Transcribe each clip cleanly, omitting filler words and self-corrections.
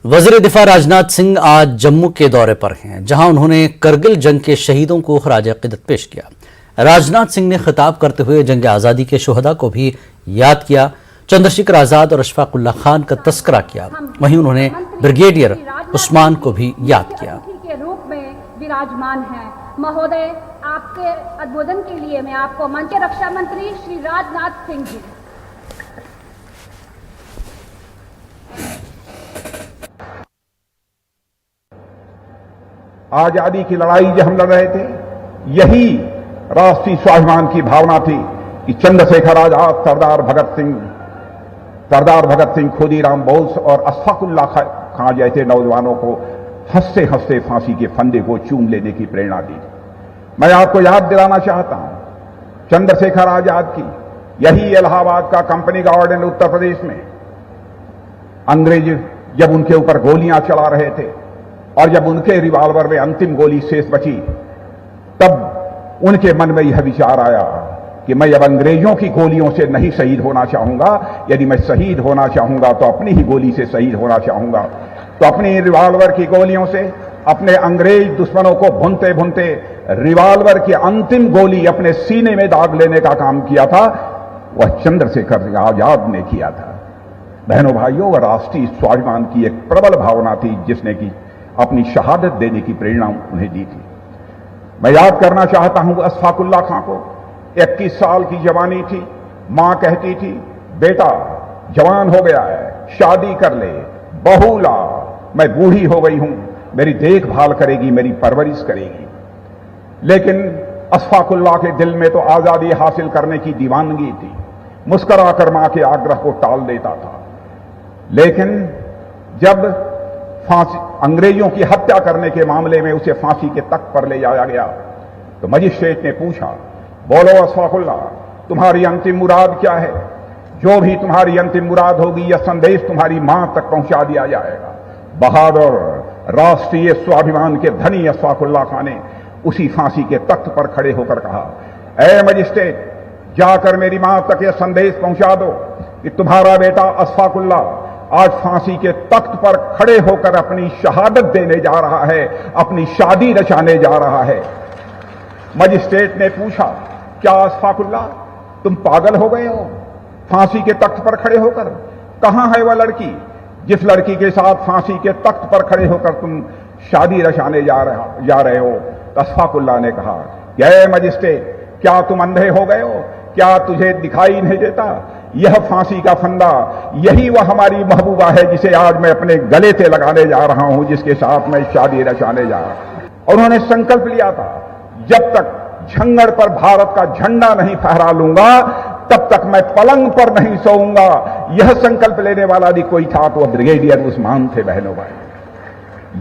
वज़ीर दिफा राजनाथ सिंह आज जम्मू के दौरे पर हैं, जहां उन्होंने करगिल जंग के शहीदों को खराज अक़ीदत पेश किया। राजनाथ सिंह ने खिताब करते हुए जंग आज़ादी के शुहदा को भी याद किया, चंद्रशेखर आज़ाद और अशफाक़ उल्लाह खान का तस्करा किया। वहीं उन्होंने ब्रिगेडियर उस्मान को भी याद किया। के रूप में विराजमान हैं महोदय, आपके उद्बोधन के लिए मैं आपको मंच रक्षा मंत्री श्री राजनाथ सिंह जी। आजादी की लड़ाई जो हम लड़ रहे थे, यही राष्ट्रीय स्वाभिमान की भावना थी कि चंद्रशेखर आजाद, सरदार भगत सिंह, खुदीराम बोस और अशफाक़ उल्लाह खान जैसे नौजवानों को हंसते हंसते फांसी के फंदे को चूम लेने की प्रेरणा दी। मैं आपको याद दिलाना चाहता हूं, चंद्रशेखर आजाद की यही इलाहाबाद का कंपनी गार्डन उत्तर प्रदेश में अंग्रेज जब उनके ऊपर गोलियां चला रहे थे और जब उनके रिवॉल्वर में अंतिम गोली शेष बची, तब उनके मन में यह विचार आया कि मैं अब अंग्रेजों की गोलियों से नहीं शहीद होना चाहूंगा। यदि मैं शहीद होना चाहूंगा तो अपनी ही गोली से शहीद होना चाहूंगा। तो अपनी रिवॉल्वर की गोलियों से अपने अंग्रेज दुश्मनों को भूनते भूनते रिवॉल्वर की अंतिम गोली अपने सीने में दाग लेने का काम किया था, वह चंद्रशेखर आजाद ने किया था। बहनों भाइयों, वह राष्ट्रीय स्वाभिमान की एक प्रबल भावना थी जिसने की अपनी शहादत देने की प्रेरणा उन्हें दी थी। मैं याद करना चाहता हूं अशफाक़ उल्लाह खान को। 21 साल की जवानी थी, मां कहती थी बेटा जवान हो गया है, शादी कर ले, बहू ला, मैं बूढ़ी हो गई हूं, मेरी देखभाल करेगी, मेरी परवरिश करेगी। लेकिन अशफाक़ उल्लाह के दिल में तो आजादी हासिल करने की दीवानगी थी, मुस्कुराकर मां के आग्रह को टाल देता था। लेकिन जब अंग्रेजों की हत्या करने के मामले में उसे फांसी के तख्त पर ले जाया गया तो मजिस्ट्रेट ने पूछा, बोलो अशफाक़ उल्लाह, तुम्हारी अंतिम मुराद क्या है? जो भी तुम्हारी अंतिम मुराद होगी, यह संदेश तुम्हारी मां तक पहुंचा दिया जाएगा। बहादुर राष्ट्रीय स्वाभिमान के धनी अशफाक़ उल्लाह खान ने उसी फांसी के तख्त पर खड़े होकर कहा, ऐ मजिस्ट्रेट, जाकर मेरी मां तक यह संदेश पहुंचा दो कि तुम्हारा बेटा अशफाक़ उल्लाह आज फांसी के तख्त पर खड़े होकर अपनी शहादत देने जा रहा है, अपनी शादी रचाने जा रहा है। मजिस्ट्रेट ने पूछा, क्या अशफाक़ उल्लाह तुम पागल हो गए हो? फांसी के तख्त पर खड़े होकर कहां है वह लड़की जिस लड़की के साथ फांसी के तख्त पर खड़े होकर तुम शादी रचाने जा रहे हो? तो अशफाक़ उल्लाह ने कहा, ये मजिस्ट्रेट, क्या तुम अंधे हो गए हो? क्या तुझे दिखाई नहीं देता? यह फांसी का फंदा, यही वह हमारी महबूबा है जिसे आज मैं अपने गले से लगाने जा रहा हूं, जिसके साथ मैं शादी रचाने जा रहा हूं। और उन्होंने संकल्प लिया था, जब तक झंगड़ पर भारत का झंडा नहीं फहरा लूंगा तब तक मैं पलंग पर नहीं सोऊंगा। यह संकल्प लेने वाला भी कोई था तो वह ब्रिगेडियर उस्मान थे। बहनों भाई,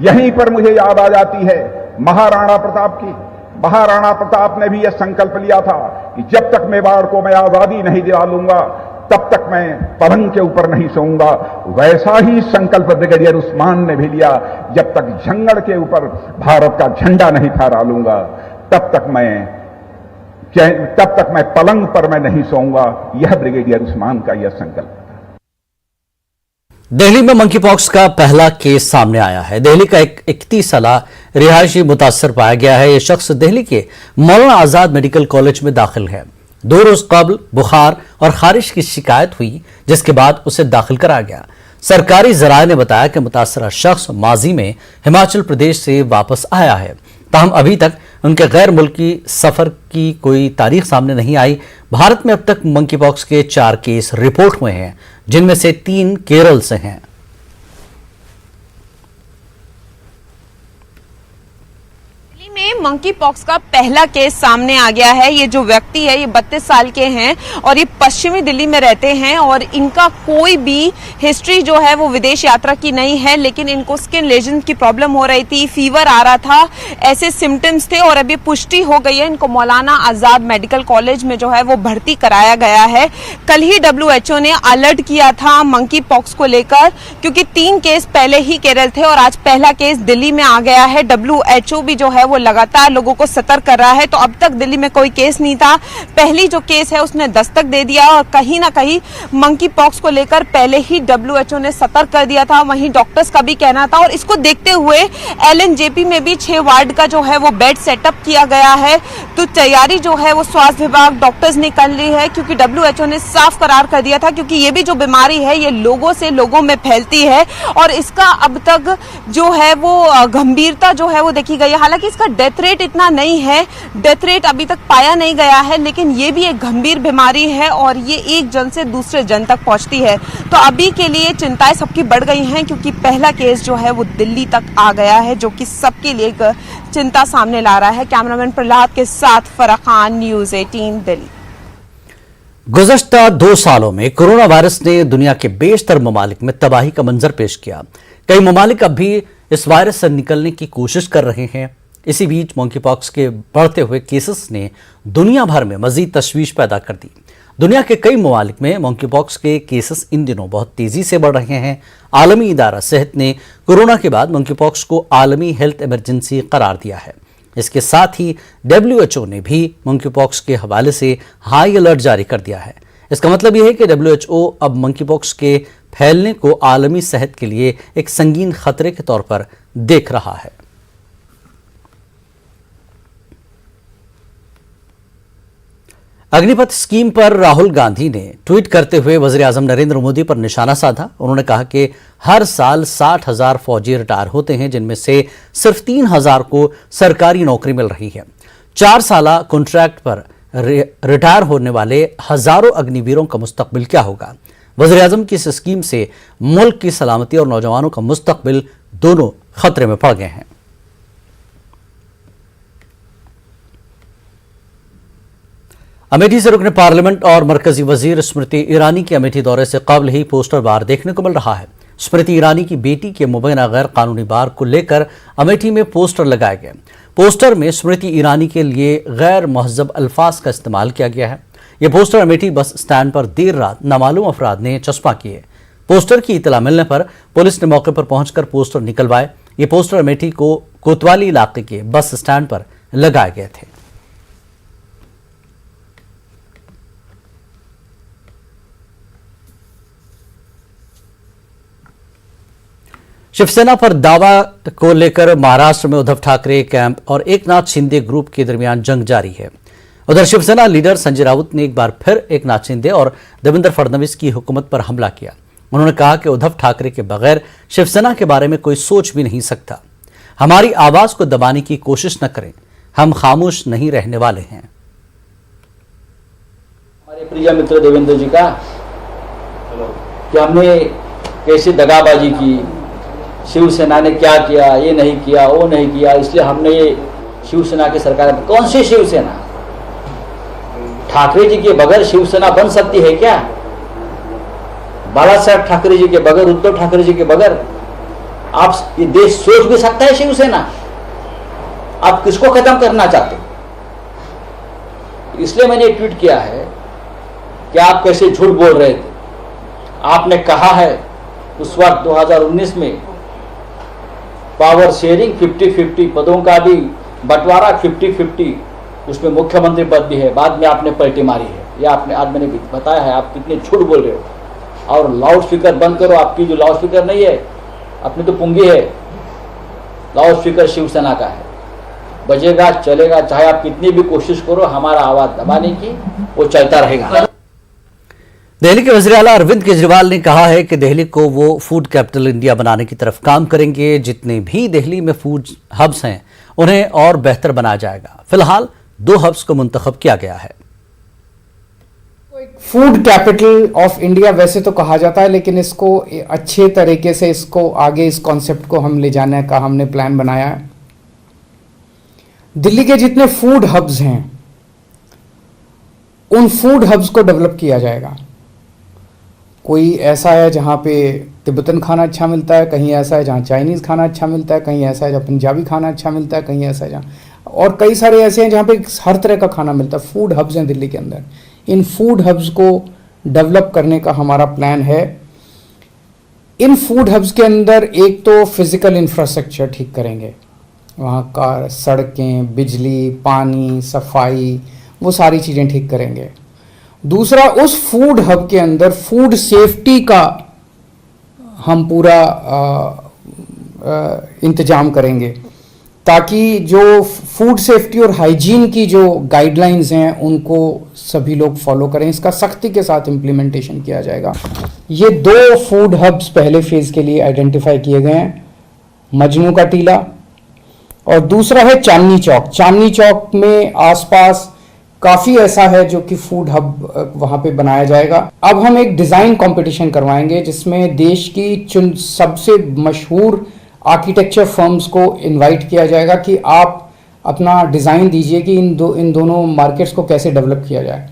यहीं पर मुझे याद आ जाती है महाराणा प्रताप की। महाराणा प्रताप ने भी यह संकल्प लिया था कि जब तक मेवाड़ को मैं आजादी नहीं दिला लूंगा तब तक मैं पलंग के ऊपर नहीं सोऊंगा। वैसा ही संकल्प ब्रिगेडियर उस्मान ने भी लिया, जब तक झंगड़ के ऊपर भारत का झंडा नहीं फहरा लूंगा तब तक मैं पलंग पर मैं नहीं सोऊंगा। यह ब्रिगेडियर उस्मान का यह संकल्प था। दिल्ली में मंकी पॉक्स का पहला केस सामने आया है। दिल्ली का एक 31 साला रिहायशी मुतासर पाया गया है। यह शख्स दिल्ली के मौलाना आजाद मेडिकल कॉलेज में दाखिल है। 2 रोज कबल बुखार और खारिश की शिकायत हुई, जिसके बाद उसे दाखिल कराया गया। सरकारी जराये ने बताया कि मुतासरा शख्स माजी में हिमाचल प्रदेश से वापस आया है, ताहम अभी तक उनके गैर मुल्की सफर की कोई तारीख सामने नहीं आई। भारत में अब तक मंकी पॉक्स के 4 केस रिपोर्ट हुए हैं, जिनमें से 3 केरल से हैं। में मंकी पॉक्स का पहला केस सामने आ गया है। ये जो व्यक्ति है ये 32 साल के हैं और ये पश्चिमी दिल्ली में रहते हैं और इनका कोई भी हिस्ट्री जो है वो विदेश यात्रा की नहीं है, लेकिन इनको स्किन लेजन की प्रॉब्लम हो रही थी, फीवर आ रहा था, ऐसे सिम्टम्स थे और अभी पुष्टि हो गई है। इनको मौलाना आजाद मेडिकल कॉलेज में जो है वो भर्ती कराया गया है। कल ही WHO ने अलर्ट किया था मंकी पॉक्स को लेकर, क्योंकि 3 केस पहले ही केरल थे और आज पहला केस दिल्ली में आ गया है। WHO भी जो है वो लगातार लगातार लोगों को सतर्क कर रहा है। तो अब तक दिल्ली में कोई केस नहीं था, पहली जो केस है उसने दस्तक दे दिया और कहीं ना कहीं मंकी पॉक्स को लेकर पहले ही WHO ने सतर्क कर दिया था, वहीं डॉक्टर्स का भी कहना था। और इसको देखते हुए LNJP में भी 6 वार्ड का जो है वो बेड सेटअप किया गया है। तो तैयारी जो है वो स्वास्थ्य विभाग, डॉक्टर्स ने कर ली है, क्योंकि WHO ने साफ करार कर दिया था, क्योंकि ये भी जो बीमारी है ये लोगों से लोगों में फैलती है और इसका अब तक जो है वो गंभीरता जो है वो देखी गई है। हालांकि इसका डेथ रेट इतना नहीं है, डेथ रेट अभी तक पाया नहीं गया है, लेकिन ये भी एक गंभीर बीमारी है और ये एक जन से दूसरे जन तक पहुंचती है। तो अभी के लिए चिंताएं सबकी बढ़ गई हैं, क्योंकि पहला केस जो है वो दिल्ली तक आ गया है, जो कि सबके लिए एक चिंता सामने ला रहा है। कैमरामैन प्रहलाद के साथ फराह खान, न्यूज़ 18 दिल्ली। गुज़श्ता 2 सालों में कोरोना वायरस ने दुनिया के बेशतर ममालिक में तबाही का मंजर पेश किया। कई ममालिक अब भी इस वायरस से निकलने की कोशिश कर रहे हैं। इसी बीच मंकी पॉक्स के बढ़ते हुए केसेस ने दुनिया भर में मजीद तशवीश पैदा कर दी। दुनिया के कई ममालिक में मंकी पॉक्स के केसेस इन दिनों बहुत तेजी से बढ़ रहे हैं। आलमी इदारा सेहत ने कोरोना के बाद मंकी पॉक्स को आलमी हेल्थ इमरजेंसी करार दिया है। इसके साथ ही WHO ने भी मंकी पॉक्स के हवाले से हाई अलर्ट जारी कर दिया है। इसका मतलब यह है कि WHO अब मंकी पॉक्स के फैलने को आलमी सेहत के लिए एक संगीन खतरे के तौर पर देख रहा है। अग्निपथ स्कीम पर राहुल गांधी ने ट्वीट करते हुए वज़ीर-ए-आज़म नरेंद्र मोदी पर निशाना साधा। उन्होंने कहा कि हर साल 60,000 फौजी रिटायर होते हैं, जिनमें से सिर्फ 3,000 को सरकारी नौकरी मिल रही है। 4 साला कॉन्ट्रैक्ट पर रिटायर होने वाले हजारों अग्निवीरों का मुस्तकबिल क्या होगा। वज़ीर-ए-आज़म की इस स्कीम से मुल्क की सलामती और नौजवानों का मुस्तकबिल दोनों खतरे में पड़ गए हैं। अमेठी से रुकने पार्लियामेंट और मरकजी वजीर स्मृति ईरानी के अमेठी दौरे से कबल ही पोस्टर बार देखने को मिल रहा है। स्मृति ईरानी की बेटी के मुबैना गैर कानूनी बार को लेकर अमेठी में पोस्टर लगाए गए। पोस्टर में स्मृति ईरानी के लिए गैर महजब अल्फाज का इस्तेमाल किया गया है। यह पोस्टर अमेठी बस स्टैंड पर देर रात नामालूम अफराद ने चस्पा किए। पोस्टर की इतला मिलने पर पुलिस ने मौके पर पहुंचकर पोस्टर निकलवाए। ये पोस्टर अमेठी को कोतवाली इलाके के बस स्टैंड पर लगाए गए थे। शिवसेना पर दावा को लेकर महाराष्ट्र में उद्धव ठाकरे कैंप और एकनाथ शिंदे ग्रुप के दरमियान जंग जारी है। उधर शिवसेना लीडर संजय राउत ने एक बार फिर एकनाथ शिंदे और देवेंद्र फडणवीस की हुकूमत पर हमला किया। उन्होंने कहा कि उद्धव ठाकरे के बगैर शिवसेना के बारे में कोई सोच भी नहीं सकता। हमारी आवाज को दबाने की कोशिश न करें, हम खामोश नहीं रहने वाले हैं। हमारे प्रिय मित्र देवेंद्र जी का कि हमने कैसे दगाबाजी की, शिवसेना ने क्या किया, ये नहीं किया, वो नहीं किया, इसलिए हमने ये शिवसेना की सरकार। कौन सी शिवसेना? ठाकरे जी के बगैर शिवसेना बन सकती है क्या? बाला साहब ठाकरे जी के बगैर, उद्धव ठाकरे जी के बगैर आप ये देश सोच भी सकता है शिवसेना? आप किसको खत्म करना चाहते हो? इसलिए मैंने ट्वीट किया है कि आप कैसे झूठ बोल रहे थे। आपने कहा है उस वक्त 2019 में पावर शेयरिंग 50-50, पदों का भी बंटवारा 50-50, उसमें मुख्यमंत्री पद भी है। बाद में आपने पलटी मारी है, यह आपने आज मैंने बताया है। आप कितने झूठ बोल रहे हो। और लाउड स्पीकर बंद करो, आपकी जो लाउड स्पीकर नहीं है, अपनी तो पुंगी है। लाउड स्पीकर शिवसेना का है, बजेगा चलेगा, चाहे आप कितनी भी कोशिश करो हमारा आवाज दबाने की, वो चलता रहेगा। दिल्ली के वज़ीर आला अरविंद केजरीवाल ने कहा है कि दिल्ली को वो फूड कैपिटल इंडिया बनाने की तरफ काम करेंगे। जितने भी दिल्ली में फूड हब्स हैं उन्हें और बेहतर बनाया जाएगा। फिलहाल 2 हब्स को मुंतखब किया गया है। फूड कैपिटल ऑफ इंडिया वैसे तो कहा जाता है, लेकिन इसको अच्छे तरीके से इसको आगे इस कॉन्सेप्ट को हम ले जाने का हमने प्लान बनाया है। दिल्ली के जितने फूड हब्स हैं उन फूड हब्स को डेवलप किया जाएगा। कोई ऐसा है जहाँ पे तिब्बतन खाना अच्छा मिलता है, कहीं ऐसा है जहाँ चाइनीज़ खाना अच्छा मिलता है, कहीं ऐसा है जहाँ पंजाबी खाना अच्छा मिलता है, कहीं ऐसा है जहाँ, और कई सारे ऐसे हैं जहाँ पे हर तरह का खाना मिलता है। फूड हब्स हैं दिल्ली के अंदर। इन फूड हब्स को डेवलप करने का हमारा प्लान है। इन फूड हब्स के अंदर एक तो फिजिकल इंफ्रास्ट्रक्चर ठीक करेंगे, वहाँ का सड़कें, बिजली, पानी, सफाई, वो सारी चीज़ें ठीक करेंगे। दूसरा, उस फूड हब के अंदर फूड सेफ्टी का हम पूरा इंतजाम करेंगे, ताकि जो फूड सेफ्टी और हाइजीन की जो गाइडलाइंस हैं उनको सभी लोग फॉलो करें। इसका सख्ती के साथ इम्प्लीमेंटेशन किया जाएगा। ये 2 फूड हब्स पहले फेज के लिए आइडेंटिफाई किए गए हैं, मजनू का टीला और दूसरा है चांदनी चौक। चांदनी चौक में आसपास काफ़ी ऐसा है जो कि फूड हब वहाँ पे बनाया जाएगा। अब हम एक डिज़ाइन कंपटीशन करवाएंगे जिसमें देश की सबसे मशहूर आर्किटेक्चर फर्म्स को इनवाइट किया जाएगा कि आप अपना डिज़ाइन दीजिए कि इन दोनों मार्केट्स को कैसे डेवलप किया जाए।